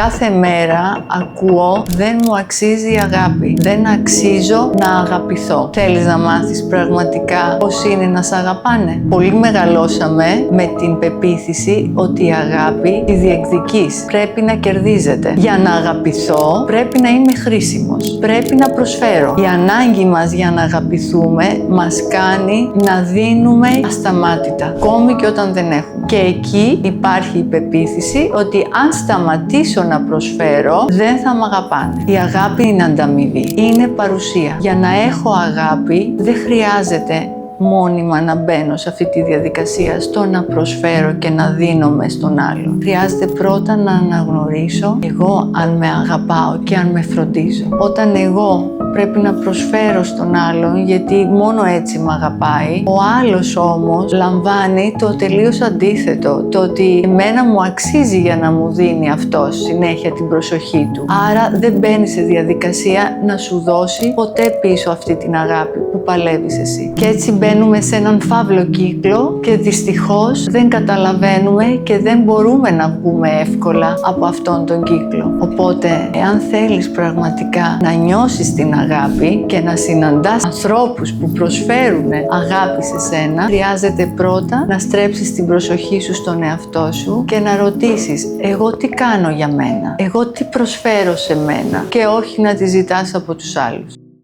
Κάθε μέρα ακούω «Δεν μου αξίζει η αγάπη, δεν αξίζω να αγαπηθώ». Θέλεις να μάθεις πραγματικά πώς είναι να σ' αγαπάνε? Πολύ μεγαλώσαμε με την πεποίθηση ότι η αγάπη τη διεκδικείς. Πρέπει να κερδίζεται. Για να αγαπηθώ πρέπει να είμαι χρήσιμος. Πρέπει να προσφέρω. Η ανάγκη μας για να αγαπηθούμε μας κάνει να δίνουμε ασταμάτητα, ακόμη και όταν δεν έχουμε. Και εκεί υπάρχει η πεποίθηση ότι αν σταματήσω να προσφέρω, δεν θα μ' αγαπάνε. Η αγάπη είναι ανταμοιβή, είναι παρουσία. Για να έχω αγάπη δεν χρειάζεται μόνιμα να μπαίνω σε αυτή τη διαδικασία στο να προσφέρω και να δίνομαι στον άλλο. Χρειάζεται πρώτα να αναγνωρίσω εγώ αν με αγαπάω και αν με φροντίζω. Όταν εγώ πρέπει να προσφέρω στον άλλον, γιατί μόνο έτσι με αγαπάει, ο άλλος όμως λαμβάνει το τελείως αντίθετο, το ότι εμένα μου αξίζει για να μου δίνει αυτός συνέχεια την προσοχή του. Άρα δεν μπαίνει σε διαδικασία να σου δώσει ποτέ πίσω αυτή την αγάπη που παλεύεις εσύ. Και έτσι μπαίνουμε σε έναν φαύλο κύκλο και δυστυχώς δεν καταλαβαίνουμε και δεν μπορούμε να βγούμε εύκολα από αυτόν τον κύκλο. Οπότε, εάν θέλεις πραγματικά να νιώσεις την αγάπη και να συναντάς ανθρώπους που προσφέρουν αγάπη σε σένα, χρειάζεται πρώτα να στρέψεις την προσοχή σου στον εαυτό σου και να ρωτήσεις εγώ τι κάνω για μένα, εγώ τι προσφέρω σε μένα και όχι να τη ζητάς από τους άλλους.